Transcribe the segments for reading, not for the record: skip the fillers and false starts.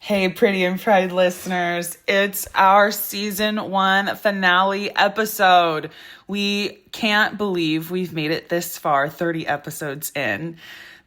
Hey, Pretty and Pride listeners, it's our season 1 finale episode. We can't believe we've made it this far, 30 episodes in.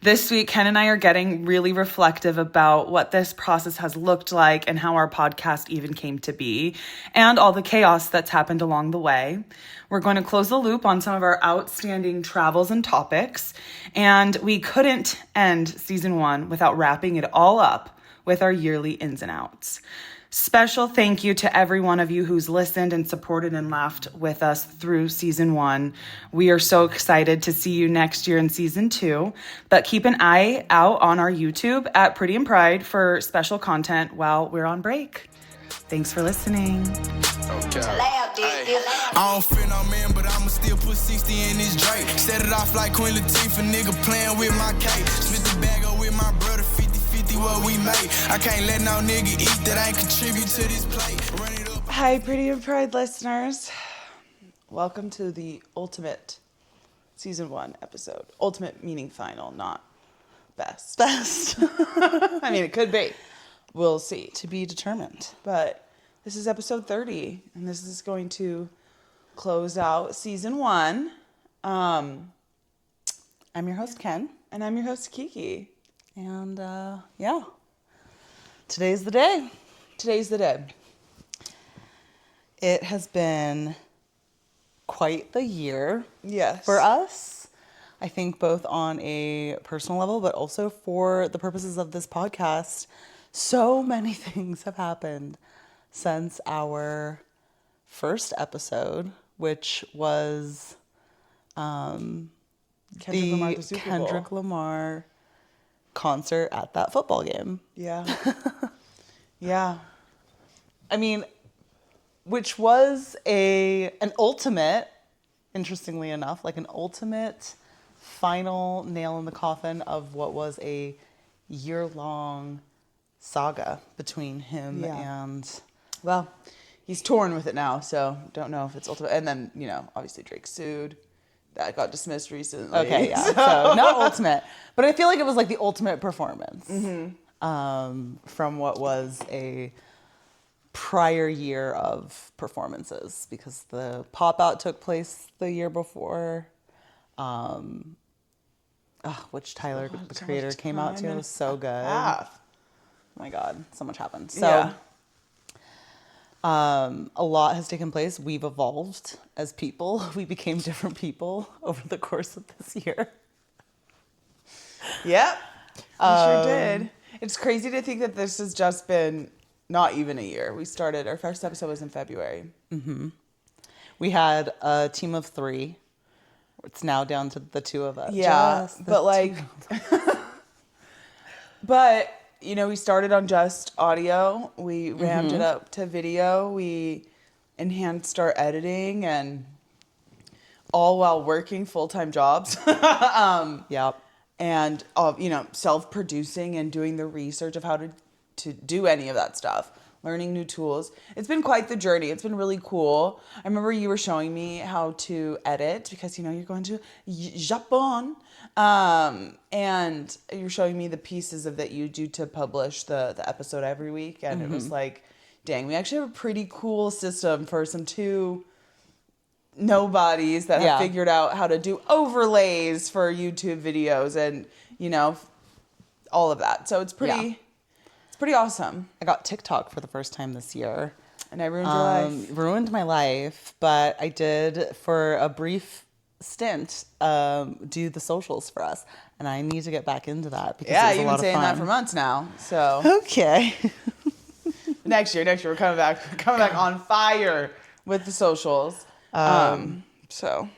This week, Ken and I are getting really reflective about what this process has looked like and how our podcast even came to be, and all the chaos that's happened along the way. We're going to close the loop on some of our outstanding travels and topics, and we couldn't end season 1 without wrapping it all up with our yearly ins and outs. Special thank you to every one of you who's listened and supported and laughed with us through season 1. We are so excited to see you next year in season 2, but keep an eye out on our YouTube at Pretty and Pride for special content while we're on break. Thanks for listening. Okay. I don't fear no man, but I'ma still put 60 in this Drake. Set it off like Queen Latifah, nigga playing with my cake. Split the bag up with my brother, 50-50 what we made. I can't let no nigga eat that ain't contribute to this plate. Run it up. Hi, Pretty and Pride listeners. Welcome to the ultimate season 1 episode. Ultimate meaning final, not best. I mean, it could be. We'll see. To be determined. But this is episode 30, and this is going to close out season 1. I'm your host, Ken. And I'm your host, Kiki. And, yeah. Today's the day. Today's the day. It has been quite the year. Yes. For us. I think both on a personal level, but also for the purposes of this podcast. So many things have happened since our first episode, which was Kendrick Lamar concert at that football game. Yeah. Yeah. I mean, which was an ultimate, interestingly enough, like an ultimate final nail in the coffin of what was a year-long saga between him and... Well, he's torn with it now, so don't know if it's ultimate. And then, obviously Drake sued. That got dismissed recently. Okay, yeah. So not ultimate. But I feel like it was like the ultimate performance from what was a prior year of performances, because the pop-out took place the year before, which Tyler, the creator, came out to. It was so good. Oh my God, so much happened. So yeah. A lot has taken place. We've evolved as people. We became different people over the course of this year. Yep, we sure did. It's crazy to think that this has just been not even a year. We started, our first episode was in February. Mm-hmm. We had a team of 3. It's now down to the 2 of us. Yeah, but but... we started on just audio. We ramped it up to video. We enhanced our editing, and all while working full-time jobs. Yep. And, self-producing and doing the research of how to do any of that stuff. Learning new tools. It's been quite the journey. It's been really cool. I remember you were showing me how to edit because, you're going to Japan. And you're showing me the pieces of that you do to publish the episode every week. And it was like, dang, we actually have a pretty cool system for some 2 nobodies that have figured out how to do overlays for YouTube videos and, all of that. So it's pretty... It's pretty awesome. I got TikTok for the first time this year. And I ruined your life. Ruined my life, but I did, for a brief stint, do the socials for us. And I need to get back into that because it was a lot of fun. Yeah, you've been saying that for months now. So okay. Next year we're coming back on fire with the socials. So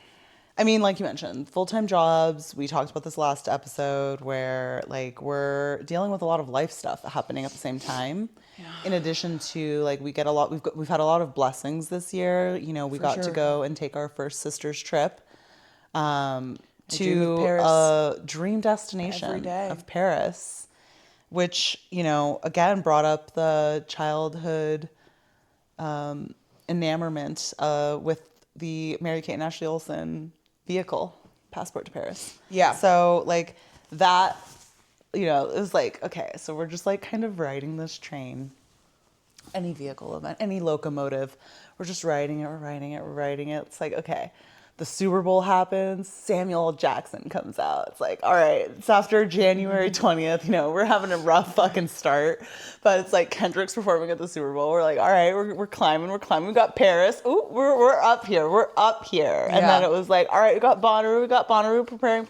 I mean, like you mentioned, full-time jobs. We talked about this last episode where we're dealing with a lot of life stuff happening at the same time. Yeah. In addition to we've had a lot of blessings this year. We got to go and take our first sisters trip to a dream destination of Paris, which, again brought up the childhood enamorment with the Mary-Kate and Ashley Olsen vehicle, Passport to Paris. Yeah. So that you know, it was like, okay, so we're just like kind of riding this train, any vehicle event, any locomotive. We're just riding it. It's like, okay, the Super Bowl happens, Samuel L. Jackson comes out. It's like, all right, it's after January 20th, you know, we're having a rough fucking start. But it's like Kendrick's performing at the Super Bowl. We're like, all right, we're climbing. We got Paris. Ooh, we're up here. And then it was like, all right, we got Bonnaroo preparing.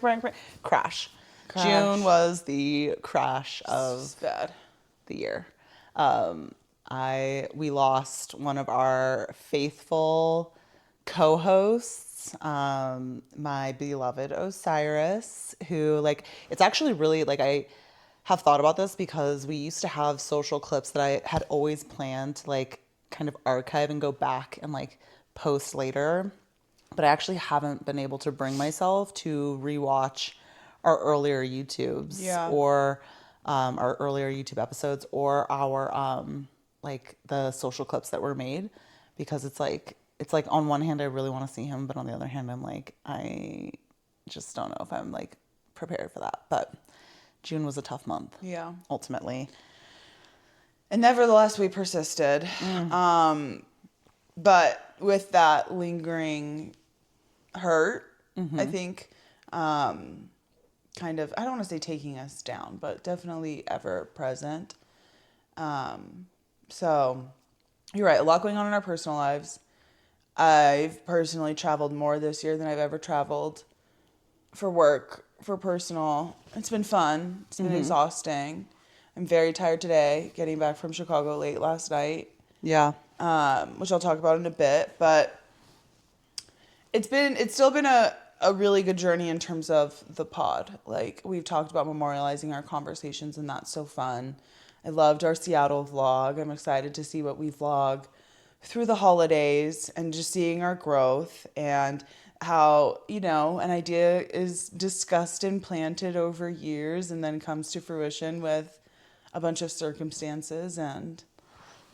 Crash. June was the crash of the year. We lost one of our faithful co-hosts, my beloved Osiris, who, like, it's actually really, like, I have thought about this because we used to have social clips that I had always planned to, like, kind of archive and go back and, like, post later. But I actually haven't been able to bring myself to rewatch our earlier YouTubes or our earlier YouTube episodes or our like the social clips that were made, because it's like on one hand I really want to see him, but on the other hand I'm like, I just don't know if I'm like prepared for that. But June was a tough month. Yeah. Ultimately. And nevertheless we persisted. But with that lingering hurt, I think kind of, I don't want to say taking us down, but definitely ever present. So you're right, a lot going on in our personal lives. I've personally traveled more this year than I've ever traveled for work, for personal. It's been fun. It's been exhausting. I'm very tired today, getting back from Chicago late last night. Yeah. Which I'll talk about in a bit, but it's still been a really good journey in terms of the pod. Like, we've talked about memorializing our conversations, and that's so fun. I loved our Seattle vlog. I'm excited to see what we vlog through the holidays and just seeing our growth and how, you know, an idea is discussed and planted over years and then comes to fruition with a bunch of circumstances. And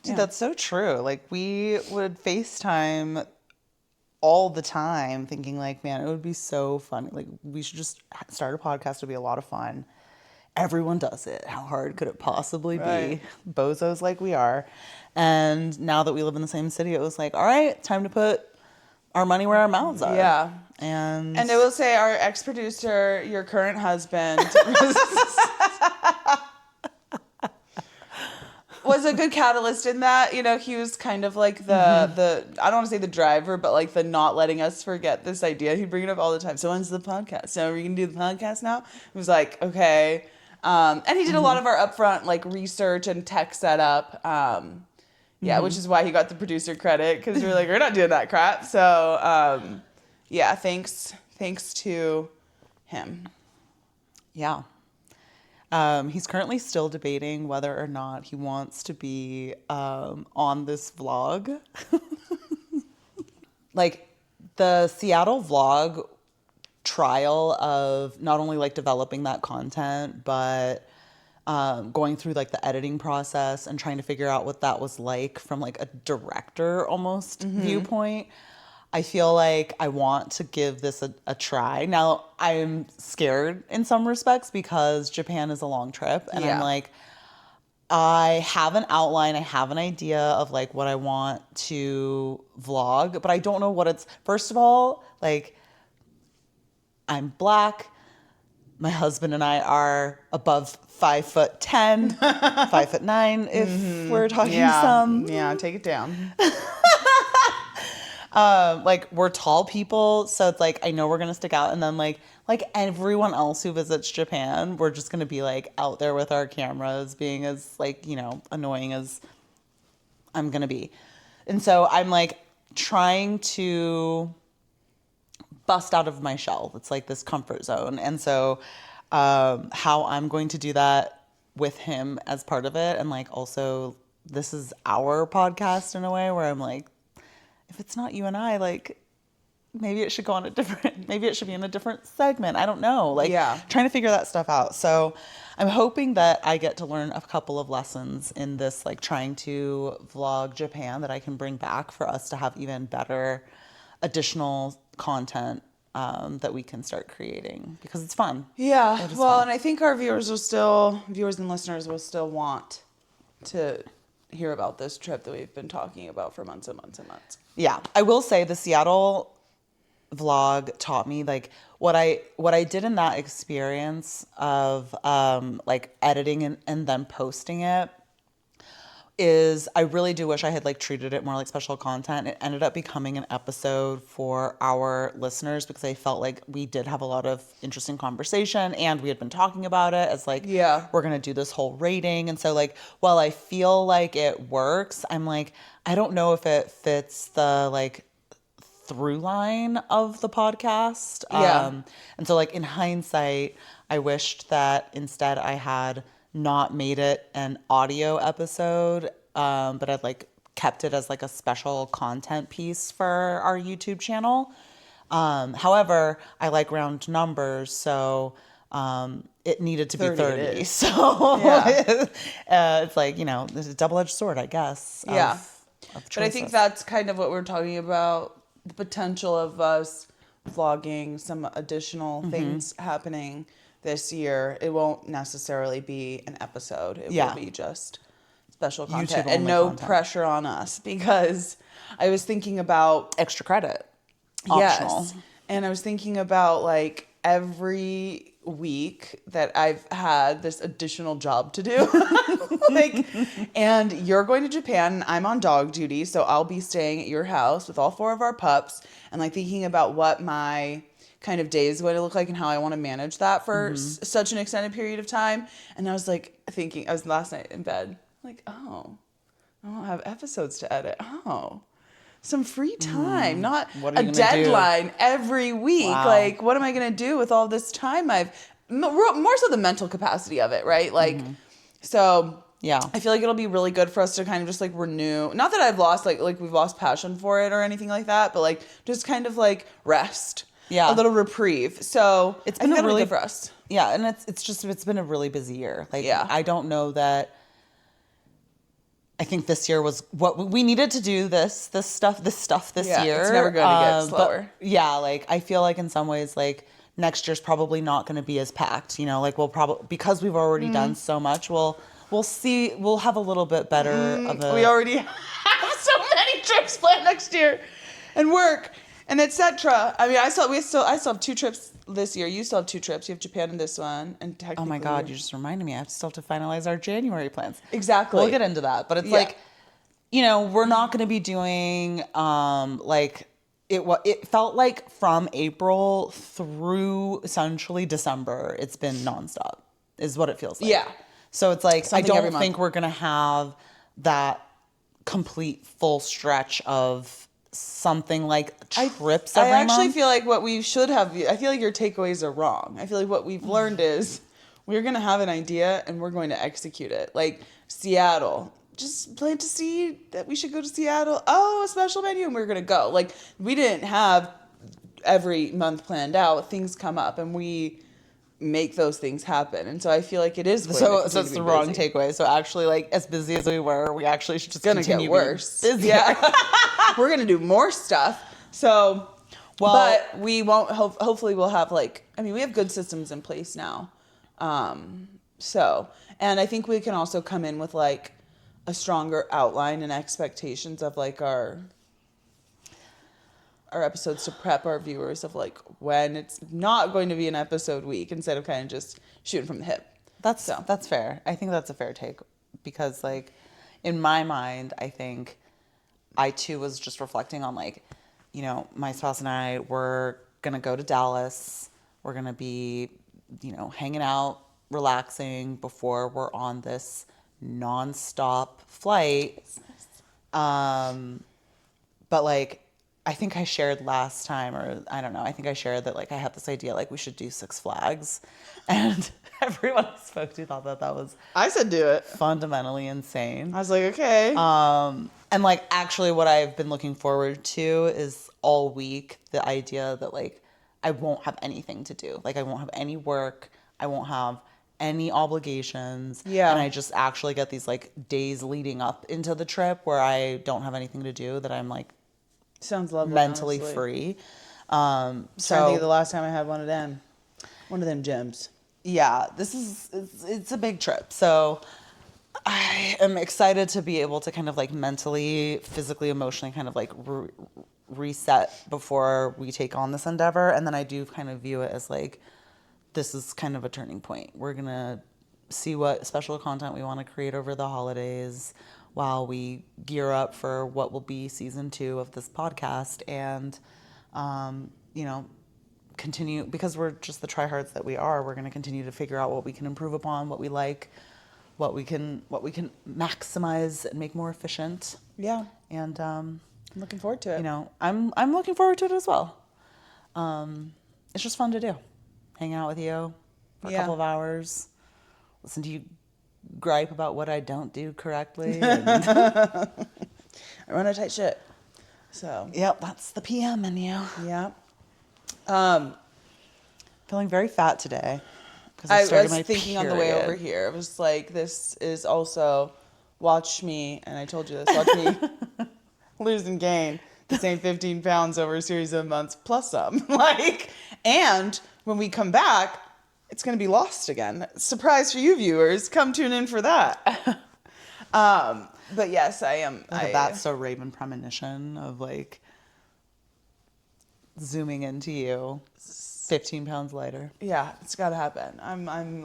dude, that's so true. Like, we would FaceTime all the time thinking like, man, it would be so fun. Like, we should just start a podcast. It'd be a lot of fun. Everyone does it. How hard could it possibly be? Bozos like we are. And now that we live in the same city, it was like, all right, time to put our money where our mouths are. Yeah. And I will say our ex-producer, your current husband, was a good catalyst in that. You know, he was kind of like the I don't want to say the driver, but like the not letting us forget this idea. He'd bring it up all the time. So when's the podcast? So are we going to do the podcast now? He was like, okay. And he did a lot of our upfront like research and tech setup. Which is why he got the producer credit, because we're like, we're not doing that crap. So thanks to him. Yeah. He's currently still debating whether or not he wants to be on this vlog. Like, the Seattle vlog trial of not only like developing that content, but going through like the editing process and trying to figure out what that was like from like a director almost viewpoint. I feel like I want to give this a try. Now, I'm scared in some respects because Japan is a long trip. And I'm like, I have an outline. I have an idea of like what I want to vlog. But I don't know what it's... First of all, like, I'm Black. My husband and I are above 5'10", 5'9", if we're talking some. Yeah, take it down. Like, we're tall people, so it's like I know we're gonna stick out, and then like everyone else who visits Japan, we're just gonna be like out there with our cameras, being as like, you know, annoying as I'm gonna be. And so I'm like trying to bust out of my shell. It's like this comfort zone. And so how I'm going to do that with him as part of it, and like also this is our podcast in a way where I'm like, if it's not you and I, like, maybe it should go on maybe it should be in a different segment. I don't know. Like, trying to figure that stuff out. So I'm hoping that I get to learn a couple of lessons in this, like, trying to vlog Japan that I can bring back for us to have even better additional content that we can start creating because it's fun. Yeah. Well, and I think our viewers and listeners will still want to hear about this trip that we've been talking about for months and months and months. Yeah. I will say the Seattle vlog taught me like what I did in that experience of like editing and then posting it is I really do wish I had like treated it more like special content. It ended up becoming an episode for our listeners because I felt like we did have a lot of interesting conversation and we had been talking about it as like, we're going to do this whole rating. And so like, while I feel like it works, I'm like, I don't know if it fits the like through line of the podcast. And so like in hindsight, I wished that instead I had not made it an audio episode, but I'd like kept it as like a special content piece for our YouTube channel. However, I like round numbers, so it needed to be 30. So it's like, you know, this is a double-edged sword, I guess. But I think that's kind of what we're talking about, the potential of us vlogging some additional things happening this year. It won't necessarily be an episode. It will be just special content and no pressure on us, because I was thinking about extra credit. Optional. Yes. And I was thinking about like every week that I've had this additional job to do. Like, and you're going to Japan and I'm on dog duty, so I'll be staying at your house with all 4 of our pups, and like thinking about what my kind of day is going to look like and how I want to manage that for such an extended period of time. And I was like thinking, I was last night in bed, like, oh, I don't have episodes to edit. Oh, some free time, not a deadline every week. Wow. Like, what am I going to do with all this time? More so the mental capacity of it, right? Like, so yeah, I feel like it'll be really good for us to kind of just like renew. Not that I've lost like we've lost passion for it or anything like that, but like just kind of like rest. Yeah, a little reprieve. So it's been really good for us. Yeah, and it's been a really busy year. Like, I don't know that. I think this year was what we needed to do. This stuff this year. It's never going to get slower. But like I feel like in some ways, like next year's probably not going to be as packed. You know, like we'll probably, because we've already done so much. We'll see. We'll have a little bit better of a. We already have so many trips planned next year, and work. And etc. I mean, I still have 2 trips this year. You still have 2 trips. You have Japan and this one. And technically, oh my God, you just reminded me. I still have to finalize our January plans. Exactly. We'll get into that. But it's like, you know, we're not going to be doing like it felt like from April through essentially December, it's been nonstop, is what it feels like. Yeah. So it's like I don't think we're going to have that complete full stretch of something like trips every month. I actually feel like what we should have, I feel like your takeaways are wrong. I feel like what we've learned is we're going to have an idea and we're going to execute it. Like Seattle, just plan to see that we should go to Seattle. Oh, a special menu, and we're going to go. Like, we didn't have every month planned out. Things come up and we make those things happen. And so I feel like it is so it's the wrong takeaway. So actually, like, as busy as we were, we actually should just continue get worse. Yeah. We're going to do more stuff. So, but we won't, hopefully we'll have like, I mean, we have good systems in place now. So, and I think we can also come in with like a stronger outline and expectations of like our episodes to prep our viewers of like when it's not going to be an episode week, instead of kind of just shooting from the hip. That's fair. I think that's a fair take, because like in my mind, I think I too was just reflecting on like, you know, my spouse and I were going to go to Dallas. We're going to be, you know, hanging out, relaxing before we're on this nonstop flight. But like, I think I shared last time, or I don't know, I think I shared that like I had this idea like we should do Six Flags, and everyone I spoke to thought that was, I said do it, fundamentally insane. I was like, okay. And like actually what I've been looking forward to is all week the idea that like I won't have anything to do. Like I won't have any work. I won't have any obligations. Yeah. And I just actually get these like days leading up into the trip where I don't have anything to do, that I'm like sounds lovely, mentally honestly. free. Trying to think of the last time I had one of them gyms. Yeah, it's a big trip. So I am excited to be able to kind of like mentally, physically, emotionally kind of like reset before we take on this endeavor. And then I do kind of view it as like, this is kind of a turning point. We're going to see what special content we want to create over the holidays while we gear up for what will be season 2 of this podcast. And, continue, because we're just the tryhards that we are, we're going to continue to figure out what we can improve upon, what we like, what we can maximize and make more efficient. Yeah. And I'm looking forward to it. I'm looking forward to it as well. It's just fun to do. Hang out with you for a couple of hours, listen to you gripe about what I don't do correctly. I run a tight ship. So. Yep, that's the PM in you. Yeah. Feeling very fat today. I was thinking on the way over here, it was like, this is also, watch me, and I told you this, watch me lose and gain the same 15 pounds over a series of months plus some. And when we come back, it's going to be lost again. Surprise for you viewers. Come tune in for that. But yes, I am. That's a Raven premonition of like zooming into you 15 pounds lighter. Yeah, it's got to happen. I'm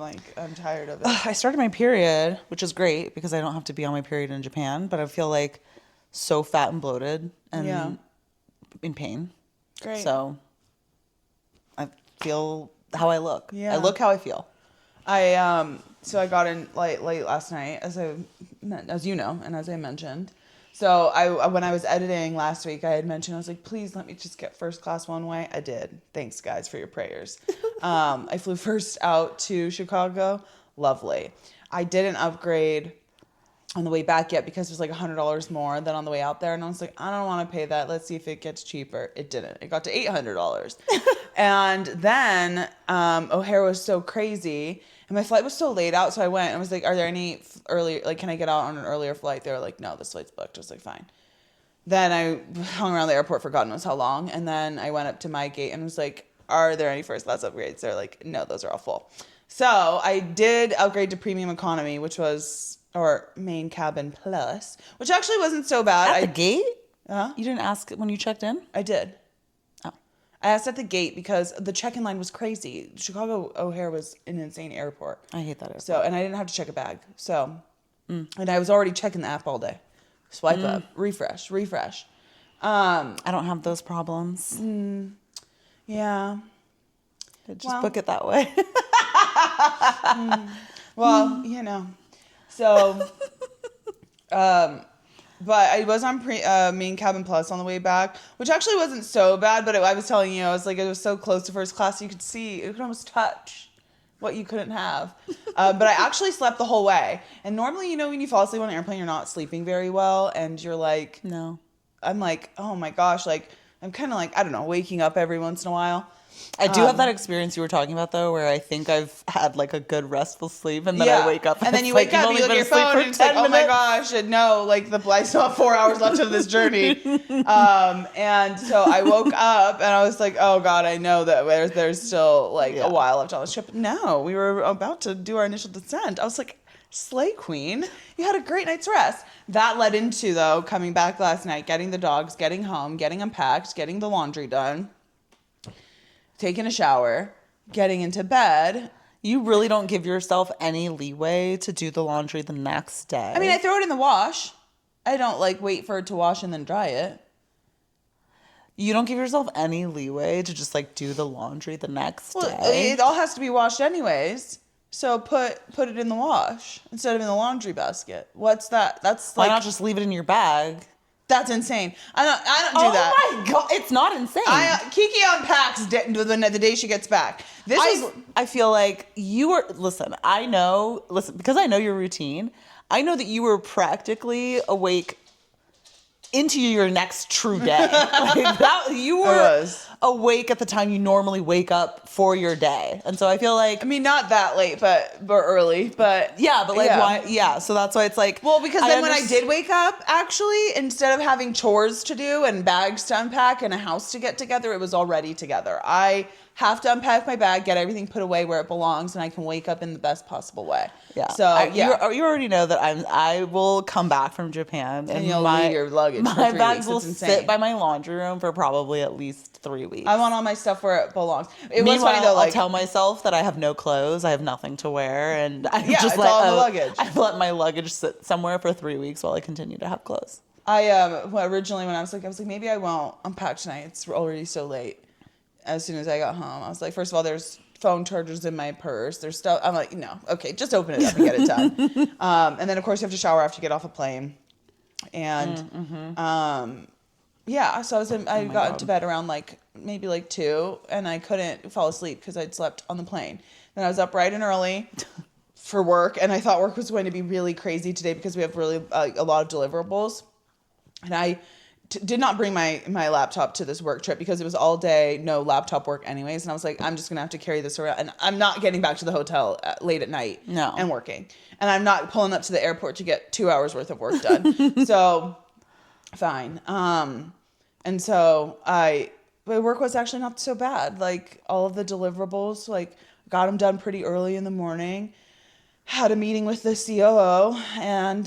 tired of it. I started my period, which is great because I don't have to be on my period in Japan, but I feel like so fat and bloated and in pain. Great. So I feel how I look. Yeah. I look how I feel. So I got in late last night, as you know, and as I mentioned. So when I was editing last week, I had mentioned, I was like, please let me just get first class one way. I did. Thanks, guys, for your prayers. I flew first out to Chicago. Lovely. I didn't upgrade on the way back yet because it was like $100 more than on the way out there. And I was like, I don't want to pay that. Let's see if it gets cheaper. It didn't. It got to $800. And then O'Hare was so crazy. And my flight was so late out. So I went and I was like, are there any early, like, can I get out on an earlier flight? They were like, no, this flight's booked. I was like, fine. Then I hung around the airport for God knows how long. And then I went up to my gate and was like, are there any first class upgrades? They're like, no, those are all full. So I did upgrade to premium economy, or main cabin plus, which actually wasn't so bad. At the gate? Huh? You didn't ask when you checked in? I did. Oh. I asked at the gate because the check-in line was crazy. Chicago O'Hare was an insane airport. I hate that airport. So, and I didn't have to check a bag. So, and I was already checking the app all day. Swipe up, refresh. I don't have those problems. Yeah. Just book it that way. Well, So, but I was on main cabin plus on the way back, which actually wasn't so bad. But I was telling you, I was like, it was so close to first class, you could almost touch what you couldn't have. But I actually slept the whole way. And normally, when you fall asleep on an airplane, you're not sleeping very well, and you're like, no. I'm like, oh my gosh, like I'm kind of like, I don't know, waking up every once in a while. I do have that experience you were talking about, though, where I think I've had like a good restful sleep, and then I wake up, and then you wake up, you look at your phone, and it's like, oh my gosh, and no, like I still have 4 hours left of this journey. And so I woke up, and I was like, oh God, I know that there's still like a while left on this trip. No, we were about to do our initial descent. I was like, slay queen, you had a great night's rest. That led into, though, coming back last night, getting the dogs, getting home, getting unpacked, getting the laundry done, taking a shower, getting into bed. You really don't give yourself any leeway to do the laundry the next day. I mean, I throw it in the wash. I don't wait for it to wash and then dry it. You don't give yourself any leeway to just do the laundry the next day. It all has to be washed anyways. So put it in the wash instead of in the laundry basket. What's that? That's why not just leave it in your bag? That's insane. I don't do that. Oh my God, it's not insane. Kiki unpacks the day she gets back. I feel like you were, because I know your routine. I know that you were practically awake into your next true day. Like that, you were awake at the time you normally wake up for your day. And so I feel like, I mean, not that late, but early, but yeah, but like, why? Yeah. So that's why it's like, well, because then when I did wake up, actually, instead of having chores to do and bags to unpack and a house to get together, it was already together. I have to unpack my bag, get everything put away where it belongs, and I can wake up in the best possible way. Yeah. So you already know that I will come back from Japan and you'll leave your luggage. My bags will sit by my laundry room for probably at least 3 weeks. I want all my stuff where it belongs. It Meanwhile, was funny though. Like, I'll tell myself that I have no clothes, I have nothing to wear, and I it's all in the luggage. I've let my luggage sit somewhere for 3 weeks while I continue to have clothes. Originally when I was like maybe I won't unpack tonight. It's already so late. As soon as I got home, I was like, first of all, there's phone chargers in my purse. There's stuff. I'm like, no, okay, just open it up and get it done. And then of course you have to shower after you get off a plane. And so I got into bed around maybe 2, and I couldn't fall asleep because I'd slept on the plane. Then I was up bright and early for work, and I thought work was going to be really crazy today because we have really a lot of deliverables. And I did not bring my laptop to this work trip because it was all day, no laptop work anyways. And I was like, I'm just going to have to carry this around. And I'm not getting back to the hotel late at night and working. And I'm not pulling up to the airport to get 2 hours worth of work done. So, fine. And so my work was actually not so bad. Like, all of the deliverables, got them done pretty early in the morning. Had a meeting with the COO and,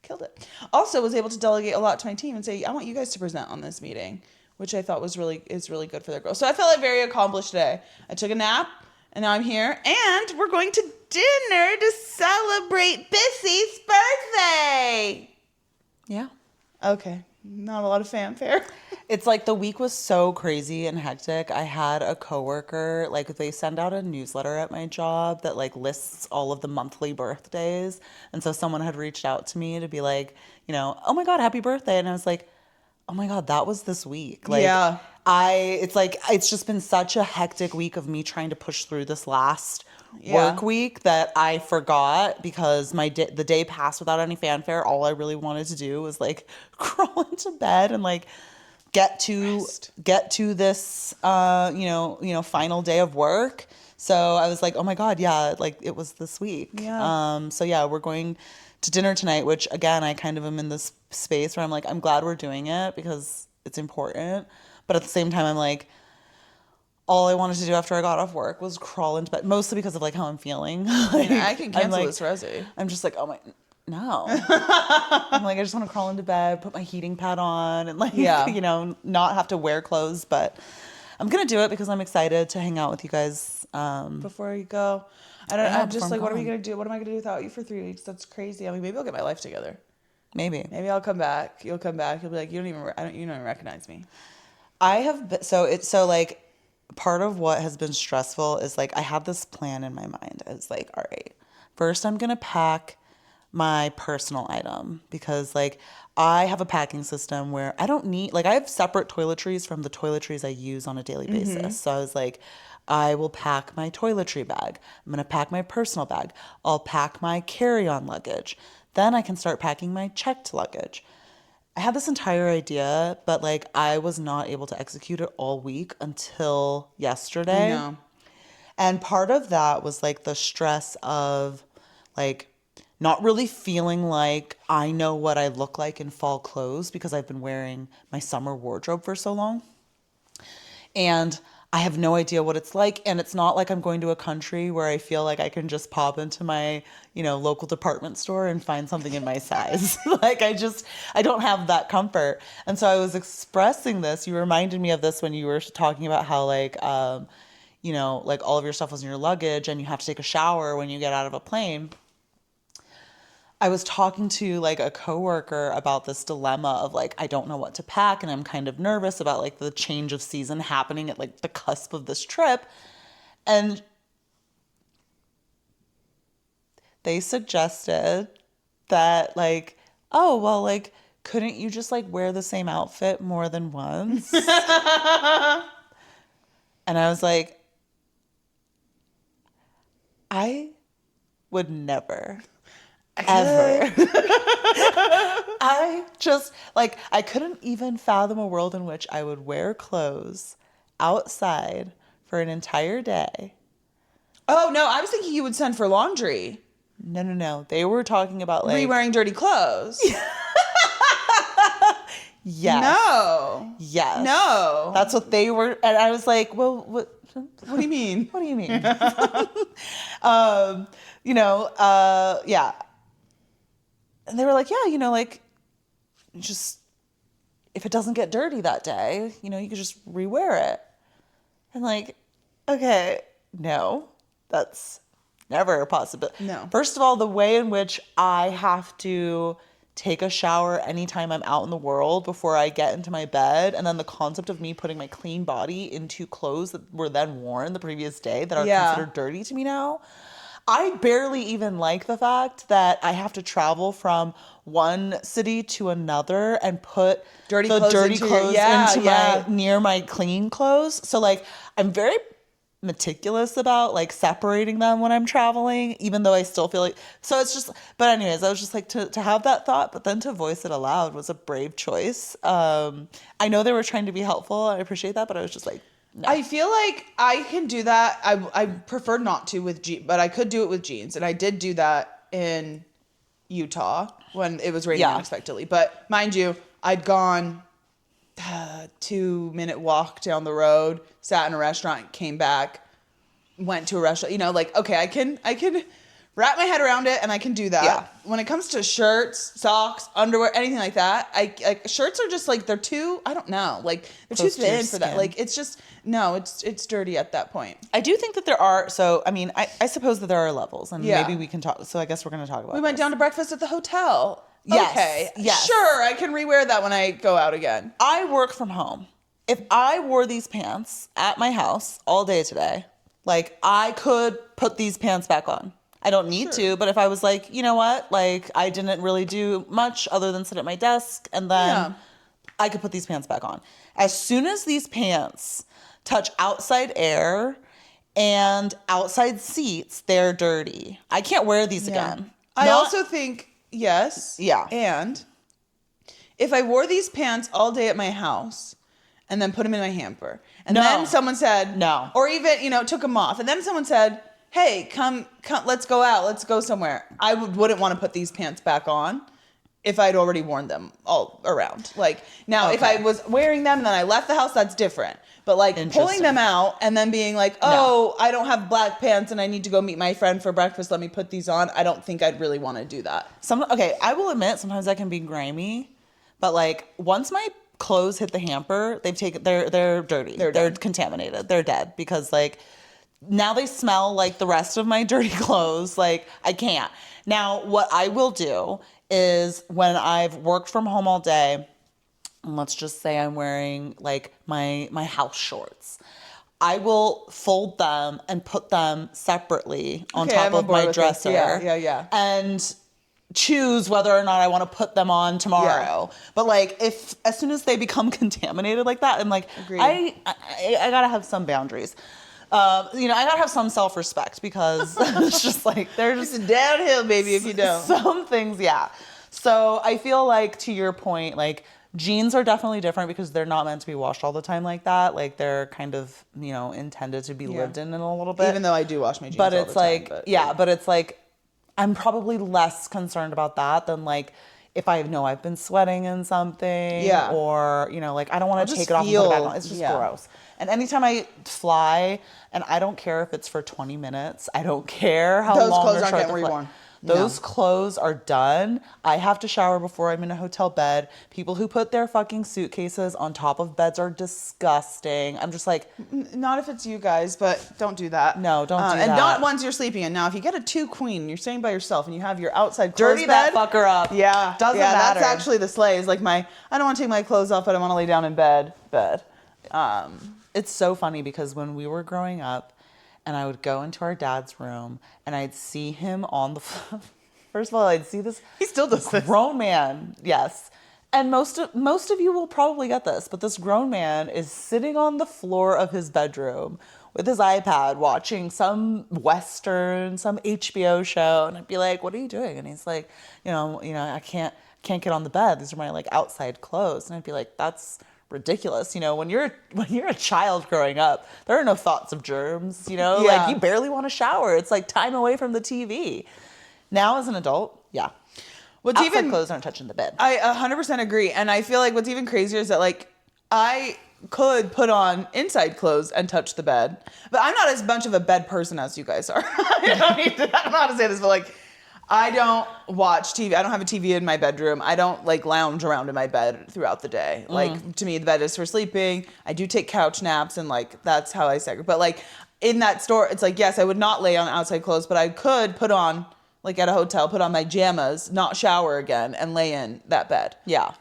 killed it. Also was able to delegate a lot to my team and say, I want you guys to present on this meeting, which I thought is really good for their growth. So I felt very accomplished today. I took a nap and now I'm here and we're going to dinner to celebrate Bissy's birthday. Yeah. Okay. Not a lot of fanfare. It's like the week was so crazy and hectic. I had a coworker, they send out a newsletter at my job that lists all of the monthly birthdays. And so someone had reached out to me to be like, oh my God, happy birthday. And I was like, oh my God, that was this week. It's just been such a hectic week of me trying to push through this last work week that I forgot because the day passed without any fanfare. All I really wanted to do was crawl into bed and get to this final day of work. So I was like, oh my God, yeah, it was this week. Yeah. So yeah, we're going to dinner tonight, which again, I kind of am in this space where I'm like, I'm glad we're doing it because it's important. But at the same time, I'm like, all I wanted to do after I got off work was crawl into bed, mostly because of how I'm feeling. I can cancel this resi. I'm just like, oh my, no. I'm like, I just want to crawl into bed, put my heating pad on, and not have to wear clothes. But I'm gonna do it because I'm excited to hang out with you guys. Before you go, I'm just like, what are we gonna do? What am I gonna do without you for 3 weeks? That's crazy. I mean, maybe I'll get my life together. Maybe I'll come back. You'll come back. You'll be like, you don't even recognize me. I have been, part of what has been stressful is I had this plan in my mind. It's all right, first I'm going to pack my personal item because I have a packing system where I don't need, I have separate toiletries from the toiletries I use on a daily basis. So I was like, I will pack my toiletry bag. I'm going to pack my personal bag. I'll pack my carry-on luggage. Then I can start packing my checked luggage. I had this entire idea, but I was not able to execute it all week until yesterday. I know. And part of that was the stress of not really feeling like I know what I look like in fall clothes because I've been wearing my summer wardrobe for so long. And I have no idea what it's like. And it's not like I'm going to a country where I feel like I can just pop into my, local department store and find something in my size. I don't have that comfort. And so I was expressing this. You reminded me of this when you were talking about how all of your stuff was in your luggage and you have to take a shower when you get out of a plane. I was talking to a coworker about this dilemma of I don't know what to pack and I'm kind of nervous about the change of season happening at the cusp of this trip. And they suggested that oh, well, couldn't you just wear the same outfit more than once? And I was like, I would never. ever. I just, like, I couldn't even fathom a world in which I would wear clothes outside for an entire day. Oh, no, I was thinking you would send for laundry. No. They were talking about, like... Re-wearing dirty clothes. Yes. No. Yes. No. That's what they were... And I was like, well, what do you mean? What do you mean? Yeah. And they were like, yeah, like, just... If it doesn't get dirty that day, you could just rewear it. And like, okay, no. That's never a possibility. No. First of all, the way in which I have to take a shower anytime I'm out in the world before I get into my bed, and then the concept of me putting my clean body into clothes that were then worn the previous day that are considered dirty to me now. I barely even like the fact that I have to travel from one city to another and put dirty clothes into near my clean clothes. So like, I'm very meticulous about like separating them when I'm traveling, even though I still feel like, so it's just, but anyways, I was just like, to have that thought, but then to voice it aloud was a brave choice. I know they were trying to be helpful. I appreciate that, but I was just like, no. I feel like I can do that. I prefer not to with jeans, but I could do it with jeans. And I did do that in Utah when it was raining unexpectedly. But mind you, I'd gone 2-minute walk down the road, sat in a restaurant, came back, went to a restaurant, like, okay, I can wrap my head around it and I can do that. Yeah. When it comes to shirts, socks, underwear, anything like that, shirts are just like, they're too, I don't know, like they're too thin for that. Like, it's just, no, it's dirty at that point. I do think that there are, so, I mean, I suppose that there are levels and maybe we can talk, so I guess we're going to talk about We went down to breakfast at the hotel. Yes. Okay. Yes. Sure, I can rewear that when I go out again. I work from home. If I wore these pants at my house all day today, like, I could put these pants back on. I don't need to, but if I was like, you know what, like, I didn't really do much other than sit at my desk, and then I could put these pants back on. As soon as these pants touch outside air and outside seats, they're dirty. I can't wear these again. I also think... Yes. Yeah. And if I wore these pants all day at my house and then put them in my hamper, and then someone said, no, or even, took them off, and then someone said, hey, come, let's go out, let's go somewhere, I wouldn't want to put these pants back on if I'd already worn them all around. Like, now, if I was wearing them and then I left the house, that's different. But like pulling them out and then being like, oh, I don't have black pants and I need to go meet my friend for breakfast, let me put these on. I don't think I'd really want to do that. Okay, I will admit sometimes I can be grimy, but like once my clothes hit the hamper, they're dirty. They're contaminated. They're dead because like now they smell like the rest of my dirty clothes. Like I can't. Now what I will do is when I've worked from home all day, and let's just say I'm wearing like my house shorts, I will fold them and put them separately on top of my dresser. Yeah. And choose whether or not I want to put them on tomorrow. Yeah. But like if as soon as they become contaminated like that, I'm like, I gotta have some boundaries. I gotta have some self-respect because it's just like they're just downhill, baby, if you don't. Some things, yeah. So I feel like to your point, like jeans are definitely different because they're not meant to be washed all the time like that. Like they're kind of, intended to be lived in a little bit. Even though I do wash my jeans but all it's the like, time. But it's like, I'm probably less concerned about that than like if I know I've been sweating in something or, like I don't want to take it off and put it back on. It's just gross. And anytime I fly, and I don't care if it's for 20 minutes, I don't care how long those clothes aren't getting reworn. Those clothes are done. I have to shower before I'm in a hotel bed. People who put their fucking suitcases on top of beds are disgusting. I'm just like... Not if it's you guys, but don't do that. No, don't do that. And not ones you're sleeping in. Now, if you get a 2-queen and you're staying by yourself and you have your outside clothes dirty bed, that fucker up. Yeah. Doesn't matter. That's actually the slays. Like I don't want to take my clothes off, but I want to lay down in bed. It's so funny because when we were growing up, and I would go into our dad's room, and I'd see him on the floor. First of all, I'd see this. He still does this. Grown man, yes. And most of you will probably get this, but this grown man is sitting on the floor of his bedroom with his iPad watching some Western, some HBO show. And I'd be like, what are you doing? And he's like, I can't get on the bed. These are my like outside clothes. And I'd be like, that's ridiculous. When you're a child growing up, there are no thoughts of germs, like you barely want to shower. It's like time away from the TV. Now as an adult, yeah. What's outside even clothes aren't touching the bed. I 100% agree. And I feel like what's even crazier is that like I could put on inside clothes and touch the bed, but I'm not as much of a bed person as you guys are. I don't know how to say this, but like I don't watch TV. I don't have a TV in my bedroom. I don't like lounge around in my bed throughout the day. Like to me, the bed is for sleeping. I do take couch naps and like that's how I segregate. But like in that store, it's like, yes, I would not lay on outside clothes, but I could put on like at a hotel, put on my jammas, not shower again, and lay in that bed. Yeah.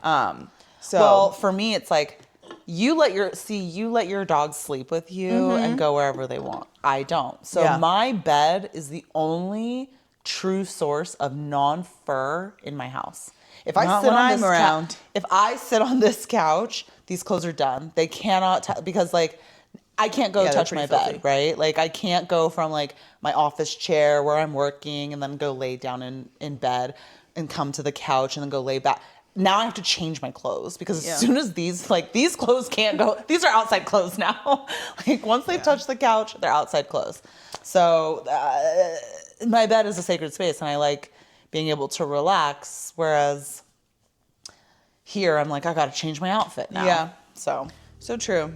So well, for me, it's like you let your dogs sleep with you and go wherever they want. I don't. So my bed is the only true source of non-fur in my house. If I sit on this couch, these clothes are done. They cannot because like I can't go touch my bed, right? Like I can't go from like my office chair where I'm working and then go lay down in bed and come to the couch and then go lay back. Now I have to change my clothes because as soon as these clothes can't go, these are outside clothes now. Like once they've touched the couch, they're outside clothes. So my bed is a sacred space and I like being able to relax. Whereas here I'm like, I got to change my outfit now. Yeah. So true.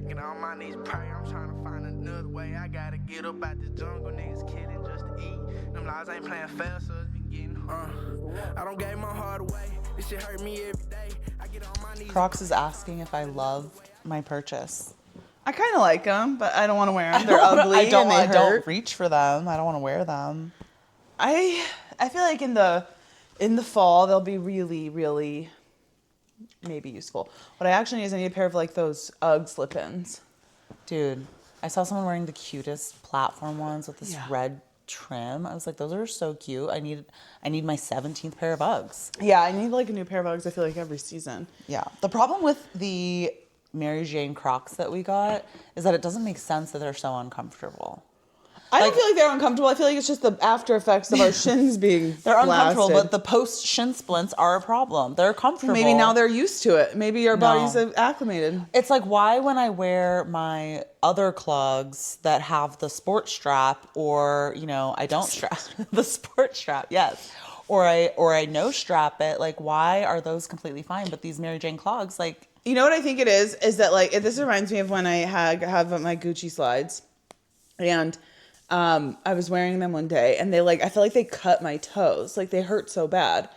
Get on my knees, pray. I'm trying to find another way. I gotta get up out this jungle, niggas killing just to eat. Them lies ain't playing fair, so it's been getting I don't give my heart away. This shit hurt me every day. I get on my knees. Crocs is asking if I love my purchase. I kind of like them, but I don't want to wear them. They're ugly and they hurt. I don't reach for them. I don't want to wear them. I feel like in the fall they'll be really, really maybe useful. What I actually need is I need a pair of like those Ugg slip-ins. Dude, I saw someone wearing the cutest platform ones with this red trim. I was like, those are so cute. I need my 17th pair of Uggs. Yeah, I need like a new pair of Uggs, I feel like every season. Yeah. The problem with the Mary Jane Crocs that we got is that it doesn't make sense that they're so uncomfortable. I don't feel like they're uncomfortable. I feel like it's just the after effects of our shins being They're uncomfortable, blasted. but the post shin splints are a problem. They're comfortable. Maybe now they're used to it. Maybe your body's acclimated. It's like, why when I wear my other clogs that have the sport strap or, I don't strap the sport strap, yes. Or I no strap it, like why are those completely fine? But these Mary Jane clogs, like... You know what I think it is that like, this reminds me of when I have my Gucci slides. And... I was wearing them one day and I feel like they cut my toes. Like they hurt so bad.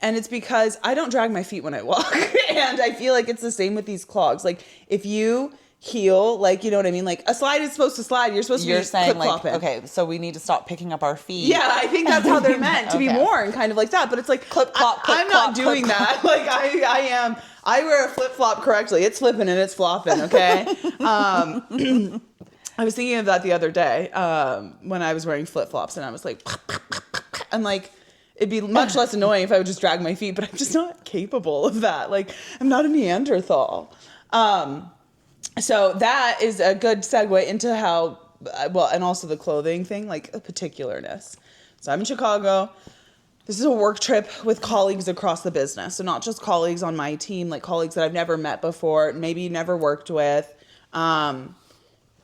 And it's because I don't drag my feet when I walk. And I feel like it's the same with these clogs. Like if you heel, like, you know what I mean? Like a slide is supposed to slide. You're supposed to be saying clip-clopping. like, okay, so we need to stop picking up our feet. Yeah, I think that's how they're meant to be worn, kind of like that. But it's like, clip, clop, clip, I'm not doing that. Like I wear a flip-flop correctly. It's flipping and it's flopping, okay? I was thinking of that the other day when I was wearing flip-flops and I was like, and like, it'd be much less annoying if I would just drag my feet, but I'm just not capable of that. Like, I'm not a Neanderthal. So that is a good segue into how, and also the clothing thing, like a particularness. So I'm in Chicago. This is a work trip with colleagues across the business. So not just colleagues on my team, like colleagues that I've never met before, maybe never worked with.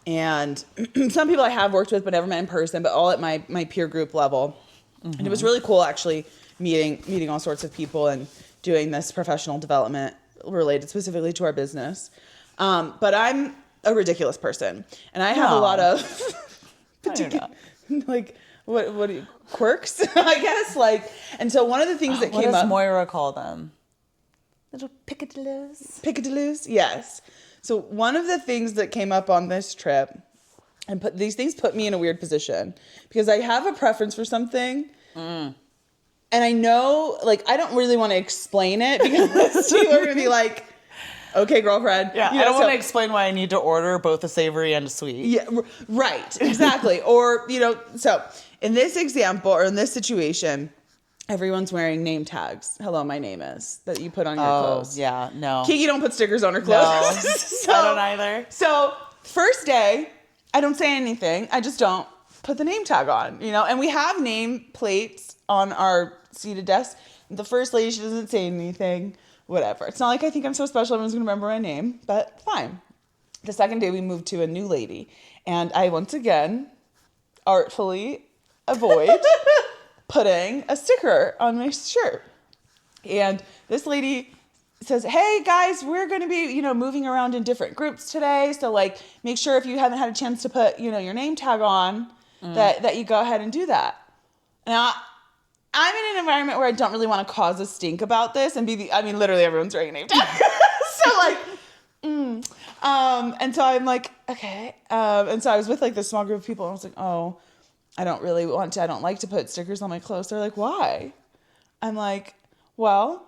And some people I have worked with but never met in person, but all at my peer group level. Mm-hmm. And it was really cool actually meeting all sorts of people and doing this professional development related specifically to our business. But I'm a ridiculous person and I have a lot of like what do you, quirks, I guess, like, and so one of the things that came up. What does Moira call them? Little picadilloos? Yes. So one of the things that came up on this trip, and these things put me in a weird position because I have a preference for something, and I know, like, I don't really want to explain it because people are gonna be like, "Okay, girlfriend." Yeah, I don't want to explain why I need to order both a savory and a sweet. Yeah, right, exactly. Or so in this example or in this situation, everyone's wearing name tags. Hello, my name is, that you put on your clothes. Yeah, no. Kiki don't put stickers on her clothes. No, So, I don't either. So first day, I don't say anything. I just don't put the name tag on, you know? And we have name plates on our seated desk. The first lady, she doesn't say anything, whatever. It's not like I think I'm so special, everyone's gonna remember my name, but fine. The second day we moved to a new lady, and I once again artfully avoid putting a sticker on my shirt. And this lady says, hey guys, we're going to be, you know, moving around in different groups today. So like, make sure if you haven't had a chance to put, you know, your name tag on, that you go ahead and do that. Now, I'm in an environment where I don't really want to cause a stink about this and literally everyone's wearing a name tag. So like, and so I'm like, okay. And so I was with like this small group of people and I was like, oh, I don't like to put stickers on my clothes. They're like, why? I'm like, well,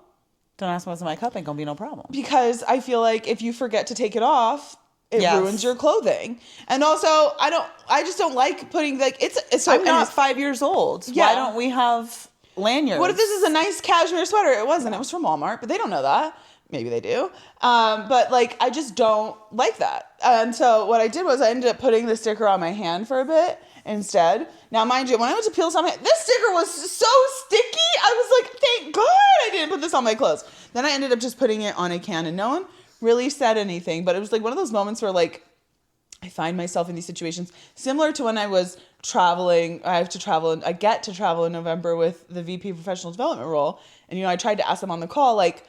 Don't ask what's in my cup, ain't gonna be no problem. because I feel like if you forget to take it off, it ruins your clothing. And also, I just don't like putting like, it's so, I'm not 5 years old. Yeah. Why don't we have lanyards? What if this is a nice cashmere sweater? It wasn't. It was from Walmart, but they don't know that. Maybe they do. But like, I just don't like that. And so what I did was I ended up putting the sticker on my hand for a bit instead. Now, mind you, when I went to peel something, this sticker was so sticky. I was like, thank God I didn't put this on my clothes. Then I ended up just putting it on a can and no one really said anything. But it was like one of those moments where like, I find myself in these situations similar to when I was traveling. I get to travel in November with the VP Professional Development role. And, you know, I tried to ask them on the call, like,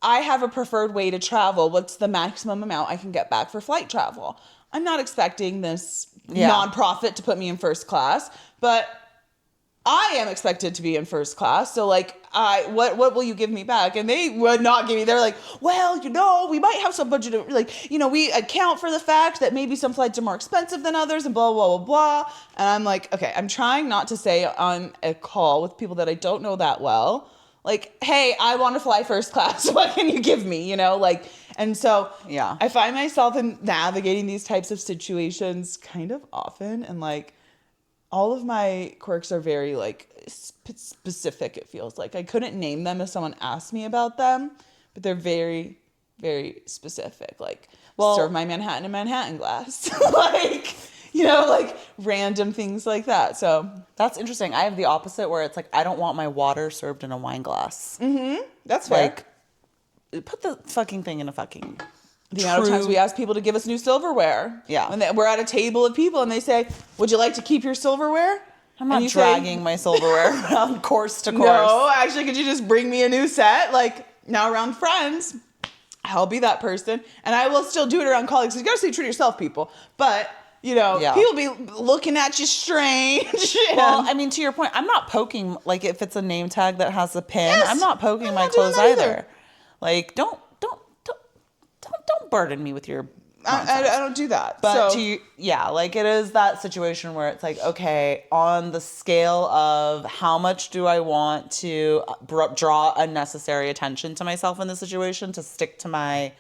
I have a preferred way to travel. What's the maximum amount I can get back for flight travel? I'm not expecting this nonprofit to put me in first class, but I am expected to be in first class. So like, what will you give me back? And they would not give me. They're like, well, you know, we might have some budget. Like, you know, we account for the fact that maybe some flights are more expensive than others and blah, blah, blah, blah. And I'm like, okay, I'm trying not to say on a call with people that I don't know that well, like, hey, I want to fly first class. What can you give me? You know, like, and so Yeah. I find myself in navigating these types of situations kind of often. And like, all of my quirks are very like specific. It feels like I couldn't name them if someone asked me about them, but they're very, very specific. Like, serve my Manhattan in Manhattan glass. Like, you know, like random things like that. So That's interesting. I have the opposite where it's like, I don't want my water served in a wine glass. that's fair. Like, put the fucking thing in a fucking... The amount of times we ask people to give us new silverware. Yeah. When we're at a table of people and they say, would you like to keep your silverware? I'm not dragging my silverware around course to course. No, actually, could you just bring me a new set? Like, now around friends, I'll be that person. And I will still do it around colleagues. You got to stay true to yourself, people. But, you know, people be looking at you strange. Well, I mean, to your point, I'm not poking, like, if it's a name tag that has a pin, Yes, I'm not poking I'm my not doing clothes that either. either. Like, don't burden me with your I don't do that. But so, like it is that situation where it's like, okay, on the scale of how much do I want to draw unnecessary attention to myself in this situation to stick to my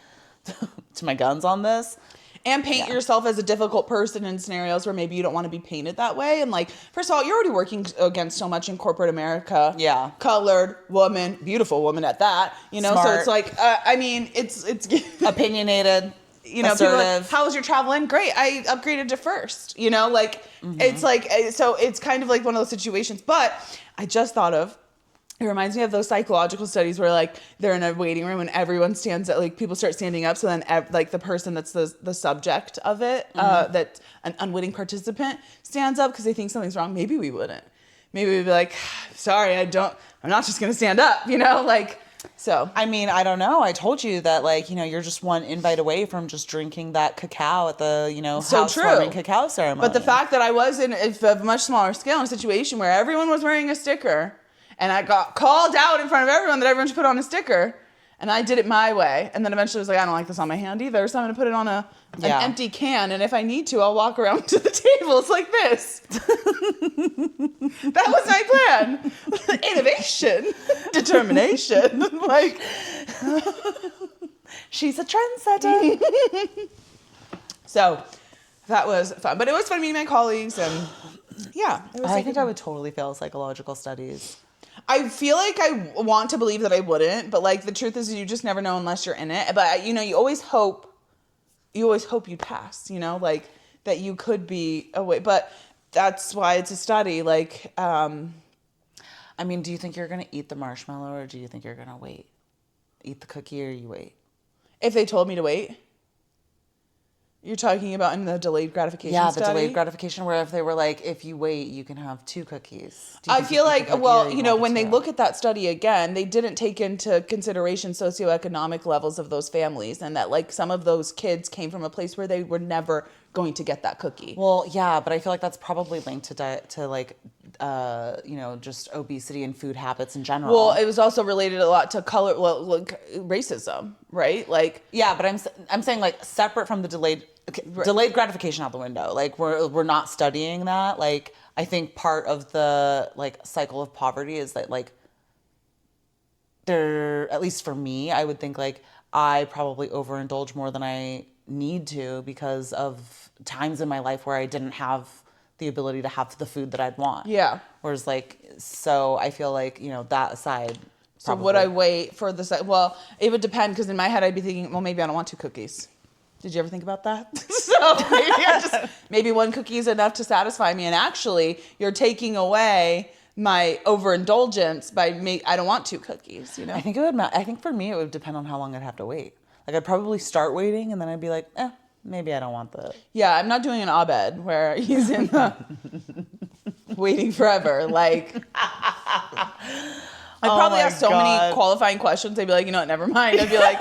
to my guns on this. and paint yourself as a difficult person in scenarios where maybe you don't want to be painted that way. And like, first of all, you're already working against so much in corporate America. Yeah. Colored woman, beautiful woman at that, you know? Smart. So it's like, I mean, it's Opinionated, you know, people are like, assertive. how was your travel in? Great. I upgraded to first, you know, like it's like, so it's kind of like one of those situations, but I just thought of, it reminds me of those psychological studies where like they're in a waiting room and everyone stands up, like people start standing up. So then like the person that's the subject of it, that an unwitting participant stands up because they think something's wrong. Maybe we wouldn't. Maybe we'd be like, sorry, I'm not just going to stand up, you know, like, so. I mean, I don't know. I told you that, like, you know, you're just one invite away from just drinking that cacao at the, you know, So housewarming true. cacao ceremony. But the fact that I was in a much smaller scale in a situation where everyone was wearing a sticker and I got called out in front of everyone that everyone should put on a sticker and I did it my way. And then eventually I was like, I don't like this on my hand either. So I'm going to put it on an empty can. And if I need to, I'll walk around to the tables like this. That was my plan. Innovation. Determination. Like, she's a trendsetter. so that was fun. But it was fun meeting my colleagues and yeah. It was I think I would totally fail psychological studies. I feel like I want to believe that I wouldn't, but like the truth is you just never know unless you're in it. But you know, you always hope you pass, you know, like that you could be away. But that's why it's a study. Like, I mean, do you think you're going to eat the marshmallow or do you think you're going to wait? Eat the cookie or you wait? If they told me to wait. You're talking about in the delayed gratification study? Yeah, the delayed gratification where if they were like, if you wait, you can have 2 cookies. I feel like, well, you know, when they look at that study again, they didn't take into consideration socioeconomic levels of those families and that like some of those kids came from a place where they were never going to get that cookie. Well, yeah, but I feel like that's probably linked to diet, to like, you know, just obesity and food habits in general. Well, it was also related a lot to color, well, like racism, right? Like, yeah, but I'm saying like separate from the delayed gratification out the window. Like we're not studying that. Like I think part of the like cycle of poverty is that like there, at least for me, I would think like I probably overindulge more than I need to because of times in my life where I didn't have the ability to have the food that I'd want. Yeah. Whereas like, so I feel like, you know, that aside. So would I wait for the, well, it would depend because in my head I'd be thinking, well, maybe I don't want 2 cookies. Did you ever think about that? So maybe 1 cookie is enough to satisfy me. And actually you're taking away my overindulgence by I don't want 2 cookies, you know? I think it would, I think for me, it would depend on how long I'd have to wait. Like I'd probably start waiting and then I'd be like, maybe I don't want the. Yeah, I'm not doing an Abed where he's in the waiting forever. Like, I'd probably ask so many qualifying questions. They'd be like, you know what, never mind. I'd be like,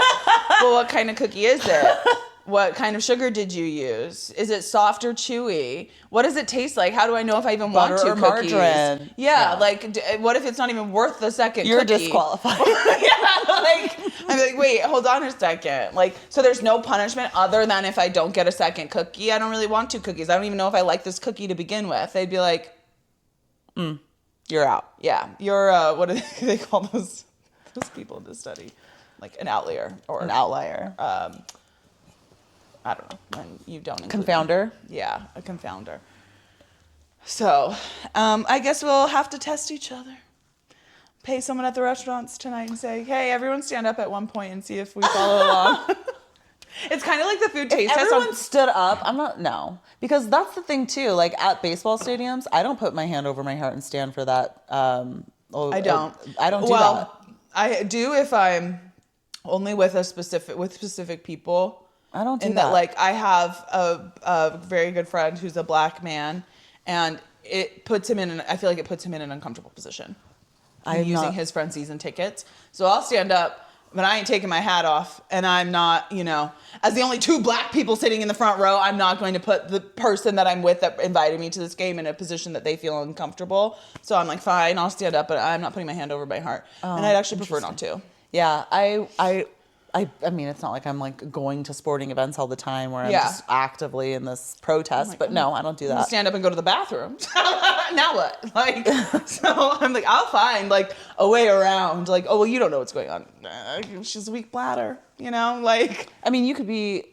well, what kind of cookie is it? What kind of sugar did you use? Is it soft or chewy? What does it taste like? How do I know if I even want 2 cookies? Margarine. Yeah, like, what if it's not even worth the second You're cookie? disqualified. Yeah, like, I'm like, wait, hold on a second. Like, so there's no punishment other than if I don't get a second cookie. I don't really want 2 cookies. I don't even know if I like this cookie to begin with. They'd be like, you're out. Yeah, you're, what do they call those people in this study? Like an outlier or an outlier. I don't know. When you don't Confounder. Them. Yeah, a confounder. So, I guess we'll have to test each other. Pay someone at the restaurants tonight and say, hey, everyone stand up at one point and see if we follow along. It's kind of like the food taste test. Everyone stood up. No. Because that's the thing too. Like at baseball stadiums, I don't put my hand over my heart and stand for that. I don't. I don't do that. I do if I'm only with specific people. I don't do that. And like I have a very good friend who's a black man, and it puts him I feel like it puts him in an uncomfortable position. I'm using his front season tickets. So I'll stand up, but I ain't taking my hat off, and I'm not, you know, as the only 2 black people sitting in the front row, I'm not going to put the person that I'm with that invited me to this game in a position that they feel uncomfortable. So I'm like, fine, I'll stand up, but I'm not putting my hand over my heart. And I'd actually prefer not to. Yeah, I mean, it's not like I'm like going to sporting events all the time where I'm just actively in this protest, but no, I don't do that. Stand up and go to the bathroom. Now what? Like, so I'm like, I'll find like a way around. Like, oh, well, you don't know what's going on. She's a weak bladder, you know? Like, I mean, you could be,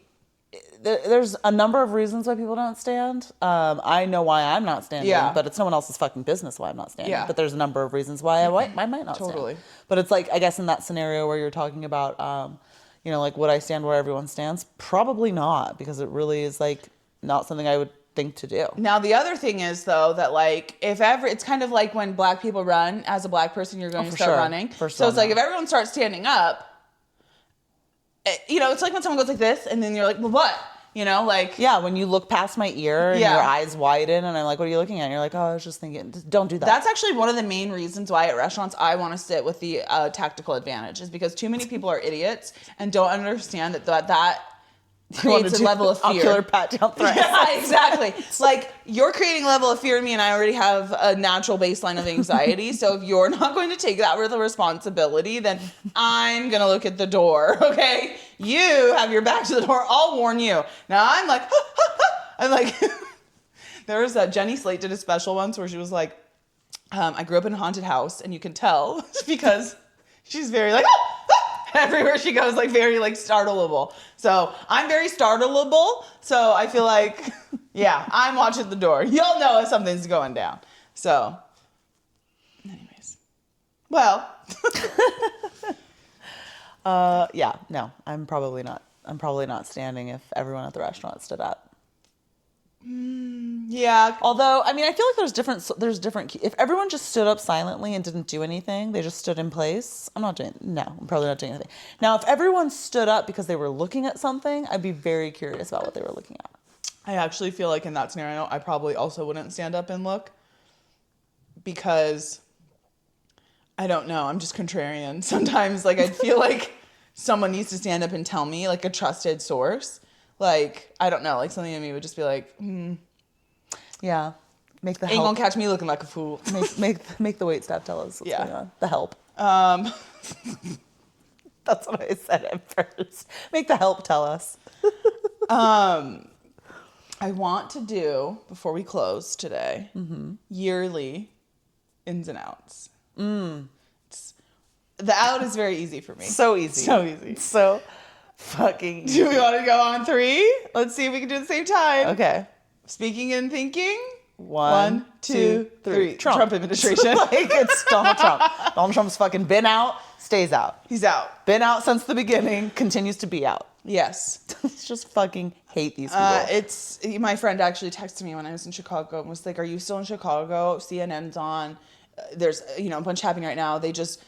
there's a number of reasons why people don't stand. I know why I'm not standing, but it's no one else's fucking business why I'm not standing. But there's a number of reasons why I might not stand. But it's like, I guess in that scenario where you're talking about, you know, like would I stand where everyone stands? Probably not, because it really is like not something I would think to do. Now, the other thing is though, that like, if ever, it's kind of like when black people run, as a black person, you're going to start running. So it's like, if everyone starts standing up, you know, it's like when someone goes like this and then you're like, well, what? You know, like... Yeah, when you look past my ear and your eyes widen and I'm like, what are you looking at? And you're like, oh, I was just thinking, don't do that. That's actually one of the main reasons why at restaurants I want to sit with the tactical advantage is because too many people are idiots and don't understand that creates a level of fear. Ocular pat down threats. Yeah, exactly. Like, you're creating a level of fear in me and I already have a natural baseline of anxiety. So if you're not going to take that with a responsibility, then I'm going to look at the door, okay? You have your back to the door. I'll warn you. Now I'm like, I'm like, there was Jenny Slate did a special once where she was like, I grew up in a haunted house and you can tell because she's very like, everywhere she goes, like very like startleable. So I'm very startleable. So I feel like, yeah, I'm watching the door. You'll know if something's going down. So anyways, Well, Yeah, no, I'm probably not. I'm probably not standing if everyone at the restaurant stood up. yeah. Although, I mean, I feel like there's different, if everyone just stood up silently and didn't do anything, they just stood in place, I'm probably not doing anything. Now, if everyone stood up because they were looking at something, I'd be very curious about what they were looking at. I actually feel like in that scenario, I probably also wouldn't stand up and look because I don't know. I'm just contrarian. Sometimes, like, I'd feel like someone needs to stand up and tell me, like, a trusted source. Like, I don't know. Like, something in me would just be like, Yeah. Make the ain't help. gonna catch me looking like a fool. Make the wait staff tell us what's Yeah. going on. The help. Um, That's what I said at first. Make the help tell us. I want to do, before we close today, yearly ins and outs. The out is very easy for me. So easy. So easy. So fucking easy. Do we want to go on 3? Let's see if we can do it at the same time. Okay. Speaking and thinking. 1, 2, 3. Trump administration. Like, it's Donald Trump. Donald Trump's fucking been out, stays out. He's out. Been out since the beginning, continues to be out. Yes. Just fucking hate these people. My friend actually texted me when I was in Chicago and was like, "Are you still in Chicago? CNN's on. There's a bunch happening right now. They just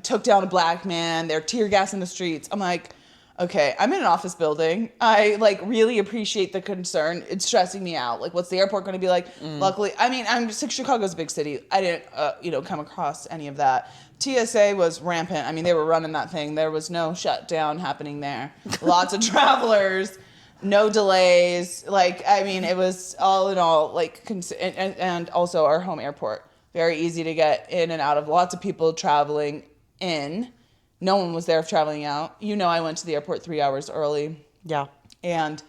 took down a black man. They're tear gassing the streets." I'm like, okay, I'm in an office building. I really appreciate the concern. It's stressing me out. Like, what's the airport going to be like? Luckily, I mean, Chicago's a big city. I didn't, come across any of that. TSA was rampant. I mean, they were running that thing. There was no shutdown happening there. Lots of travelers, no delays. It was all in all, and also our home airport. Very easy to get in and out of. Lots of people traveling in. No one was there traveling out. I went to the airport 3 hours early. Yeah. And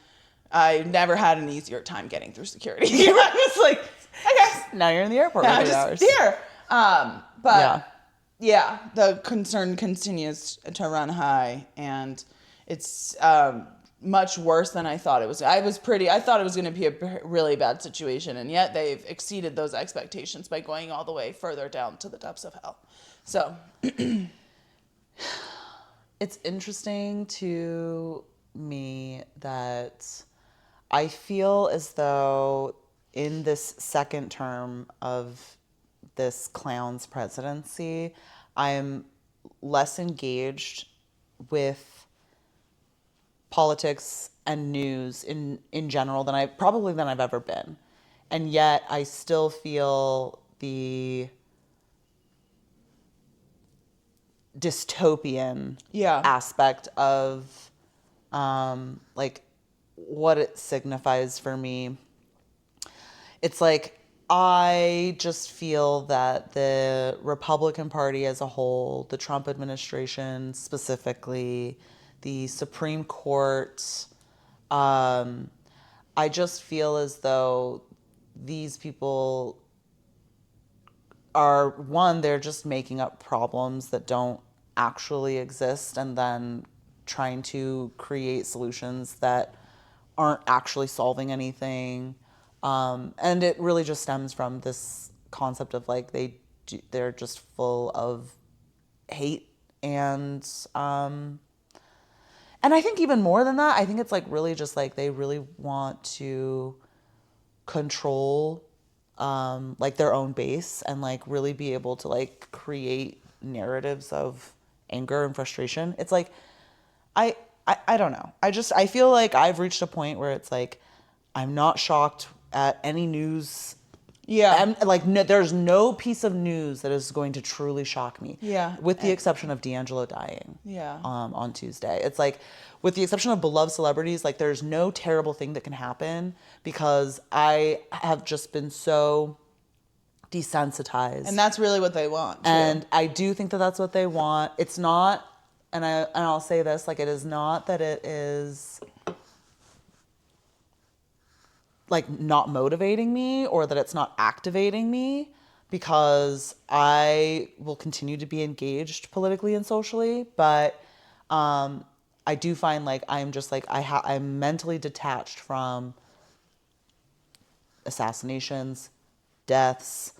I never had an easier time getting through security. I was like, okay. Now you're in the airport for 3 hours. Here. But yeah, the concern continues to run high, and it's much worse than I thought it was. I thought it was going to be a really bad situation, and yet they've exceeded those expectations by going all the way further down to the depths of hell. So... It's interesting to me that I feel as though in this second term of this clown's presidency, I'm less engaged with politics and news in general than I've ever been. And yet I still feel the dystopian aspect of what it signifies for me. It's like I just feel that the Republican Party as a whole, the Trump administration specifically, the Supreme Court, I just feel as though these people are, one, they're just making up problems that don't actually exist and then trying to create solutions that aren't actually solving anything. And it really just stems from this concept of they're just full of hate and I think even more than that, I think it's really just they really want to control their own base and really be able to create narratives of anger and frustration. It's I don't know. I feel like I've reached a point where it's I'm not shocked at any news. Yeah. There's no piece of news that is going to truly shock me. Yeah. With the exception of D'Angelo dying. Yeah. On Tuesday. It's with the exception of beloved celebrities, there's no terrible thing that can happen because I have just been so desensitized. And that's really what they want, too. And I do think that that's what they want. It's not, and I'll say this, it is not that it is not motivating me or that it's not activating me, because I will continue to be engaged politically and socially, but I do find I'm just I'm mentally detached from assassinations, deaths,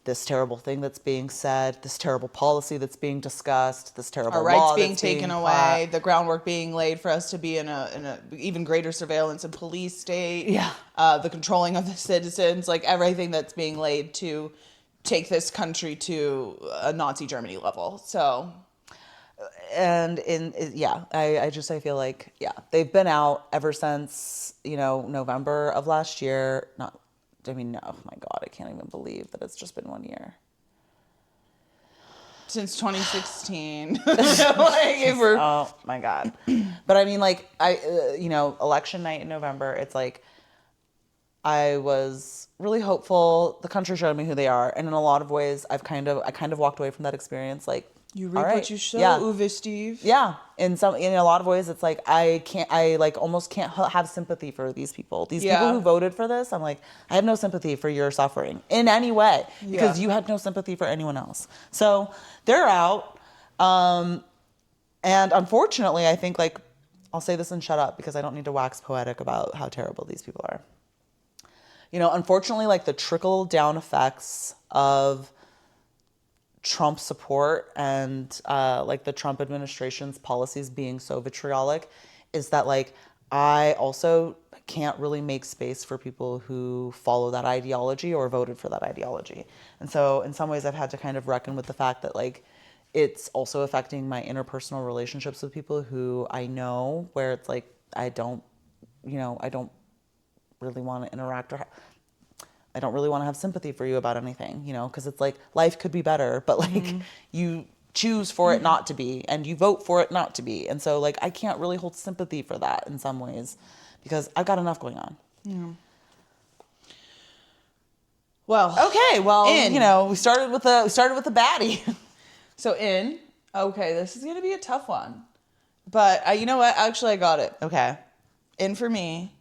this terrible thing that's being said, this terrible policy that's being discussed, this terrible our rights law being that's taken away, the groundwork being laid for us to be in a even greater surveillance and police state. Yeah. The controlling of the citizens, like everything that's being laid to take this country to a Nazi Germany level. So, and I feel like, they've been out ever since, November of last year. Oh my God, I can't even believe that it's just been 1 year. Since 2016. Oh my God. But I mean, like, election night in November, it's like, I was really hopeful. The country showed me who they are. And in a lot of ways, I kind of walked away from that experience. Like, you reap all right, what you sow, yeah. Uwe Steve. Yeah. In a lot of ways, it's like, I almost can't have sympathy for these people. These people who voted for this, I'm like, I have no sympathy for your suffering in any way because you had no sympathy for anyone else. So they're out. And unfortunately, I think, like, I'll say this and shut up because I don't need to wax poetic about how terrible these people are. Unfortunately, like, the trickle down effects of Trump support and like the Trump administration's policies being so vitriolic is that, like, I also can't really make space for people who follow that ideology or voted for that ideology. And so in some ways I've had to kind of reckon with the fact that, like, it's also affecting my interpersonal relationships with people who I know, where it's like, I don't really want to interact or I don't really want to have sympathy for you about anything, because it's like life could be better, but like you choose for it not to be and you vote for it not to be. And so, like, I can't really hold sympathy for that in some ways because I've got enough going on. Yeah. Well, okay. Well, we started with the baddie. So okay, this is going to be a tough one, but you know what? Actually, I got it. Okay. In for me,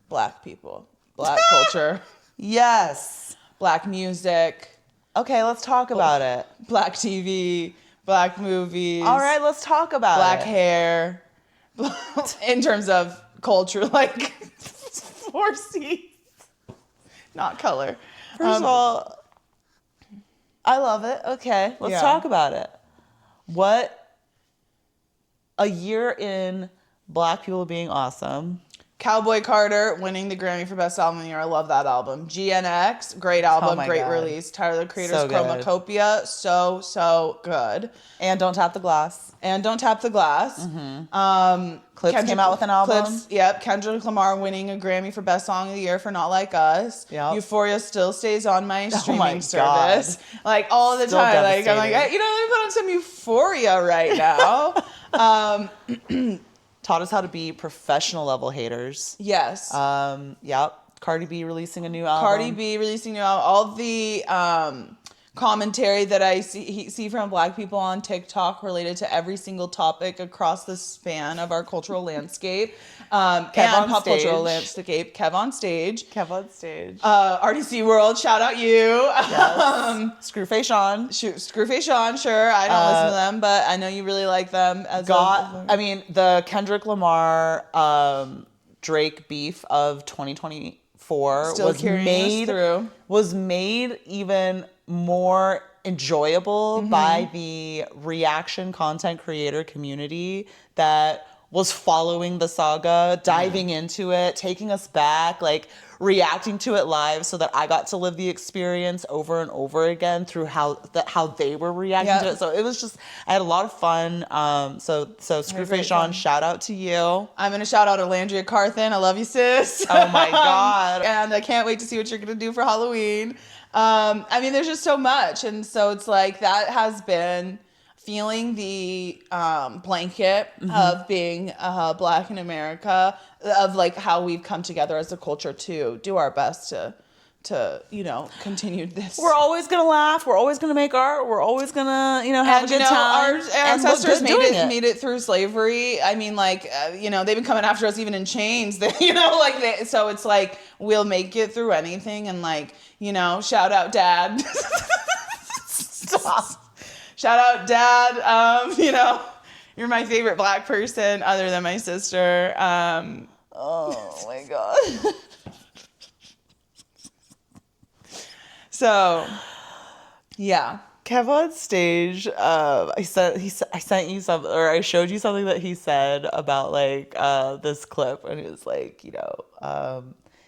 Black people, Black culture. Yes. Black music. Okay, let's talk about it. Black TV, Black movies. All right, let's talk about Black it. hair. In terms of culture, like 4C. Not color. First of all, I love it. Okay, let's talk about it. What a year in Black people being awesome. Cowboy Carter winning the Grammy for Best Album of the Year. I love that album. GNX, great album, great release. Tyler, the Creator's Chromacopia, so good. And Don't Tap the Glass. Mm-hmm. Clips came out with an album. Kendrick Lamar winning a Grammy for Best Song of the Year for Not Like Us. Yep. Euphoria still stays on my streaming service. Like, all the still time. Like, I'm like, let me put on some Euphoria right now. Taught us how to be professional level haters. Yes. Cardi B releasing a new album. All the commentary that I see from Black people on TikTok related to every single topic across the span of our cultural landscape. And pop cultural landscape. Kev on stage. RDC World, shout out you. Yes. Screwface Sean. Sure. I don't listen to them, but I know you really like them. The Kendrick Lamar Drake beef of 2024 was made even more enjoyable by the reaction content creator community that was following the saga, diving into it, taking us back, like reacting to it live so that I got to live the experience over and over again through how they were reacting to it. So it was just, I had a lot of fun. So Screwface Sean, shout out to you. I'm going to shout out Alandria Carthen. I love you, sis. Oh my God. And I can't wait to see what you're going to do for Halloween. There's just so much. And so it's like, that has been feeling the blanket of being Black in America, of like how we've come together as a culture to do our best to continue this. We're always gonna laugh. We're always gonna make art. We're always gonna have a good time. Our ancestors made it through slavery. I mean, they've been coming after us even in chains. So it's like we'll make it through anything. And shout out Dad. Stop. Shout out Dad. You're my favorite Black person other than my sister. Oh my God. So, Yeah. Kev on stage, I sent you something, or I showed you something that he said about like this clip, and it was like,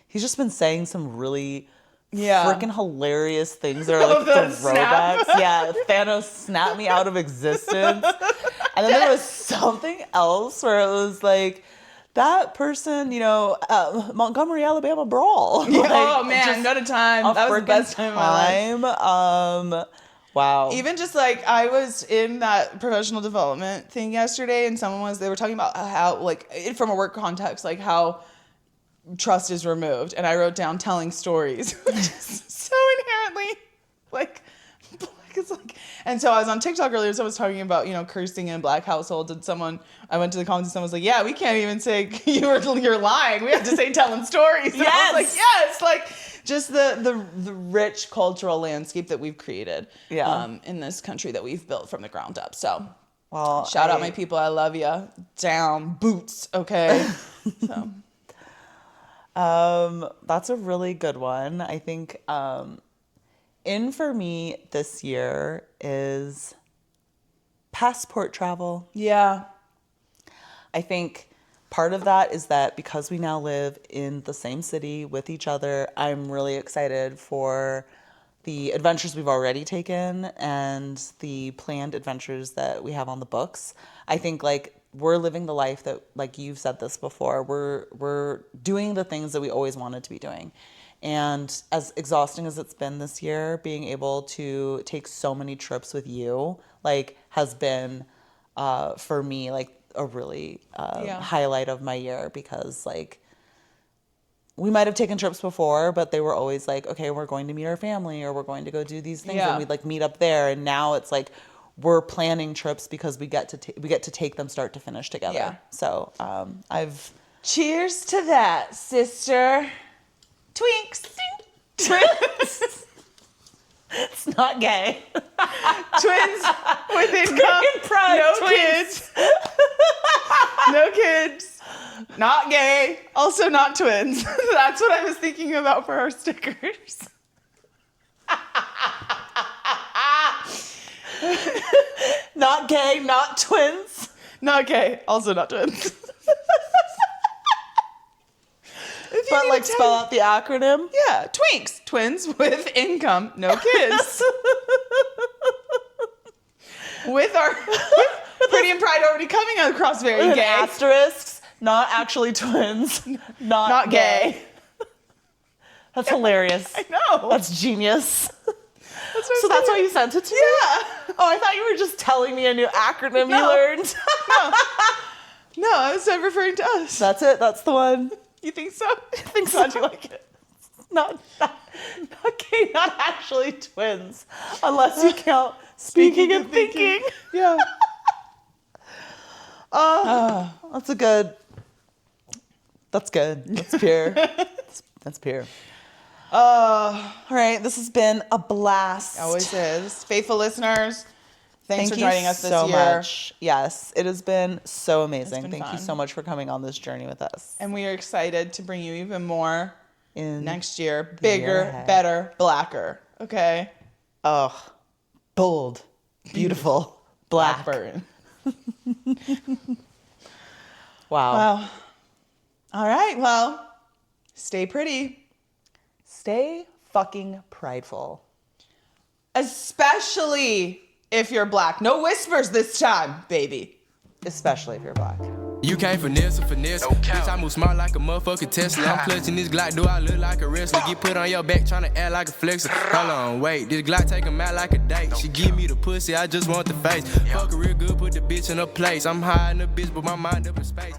he's just been saying some really freaking hilarious things that are like throwbacks. Yeah, Thanos snapped me out of existence. And then there was something else where it was like, that person, Montgomery, Alabama brawl. Like, oh man, what a time. That was the best time of my life. Wow. Even just like, I was in that professional development thing yesterday, and they were talking about how, like, from a work context, like how trust is removed. And I wrote down telling stories, which is so inherently like, it's like, and so I was on TikTok earlier, so I was talking about, cursing in a black household, and I went to the comments and someone was like, yeah, we can't even say you're lying. We have to say telling stories. And I was like, yes, like just the rich cultural landscape that we've created in this country that we've built from the ground up. So shout out my people. I love you. Down boots. Okay. So. That's a really good one. I think, in for me this year is passport travel. Yeah. I think part of that is that because we now live in the same city with each other, I'm really excited for the adventures we've already taken and the planned adventures that we have on the books. I think like we're living the life that, like you've said this before, we're doing the things that we always wanted to be doing. And as exhausting as it's been this year, being able to take so many trips with you, like, has been, for me, like, a really highlight of my year, because, like, we might have taken trips before, but they were always like, okay, we're going to meet our family, or we're going to go do these things, and we'd, like, meet up there. And now it's like we're planning trips because we get to take them start to finish together. Yeah. So cheers to that, sister. Twinks. Twins. It's not gay. Twins with income. No kids. No kids. Not gay. Also not twins. That's what I was thinking about for our stickers. Not gay, not twins. Not gay. Also not twins. But like spell out the acronym? Yeah, Twinks. Twins with income, no kids. with Pretty and Pride already coming across very gay. Asterisks, not actually twins. Not gay. That's hilarious. I know. That's genius. That's why you sent it to me? Yeah. Oh, I thought you were just telling me a new acronym you learned. No, I was referring to us. That's it. That's the one. You think so? I think so. How'd you like it? Not gay, not actually twins. Unless you count speaking and thinking. Yeah. That's good. That's pure. That's pure. All right, this has been a blast. Always is. Faithful listeners, thanks for joining us this year. year. Much. Yes, it has been so amazing. Thank you so much for coming on this journey with us. And we are excited to bring you even more in next year. Bigger, better, blacker. Okay? Oh, bold, beautiful, black. Blackburn. Wow. All right, well, stay pretty. Stay fucking prideful. Especially if you're black. No whispers this time, baby. Especially if you're black. You can't finesse. Bitch, I move smart like a motherfucking Tesla. I'm clutching this Glock, do I look like a wrestler? Get put on your back, tryna act like a flexer. Hold on, wait, this Glock take 'em out like a date. She give me the pussy, I just want the face. Fuck her real good, put the bitch in her place. I'm high in the bitch, but my mind up in space.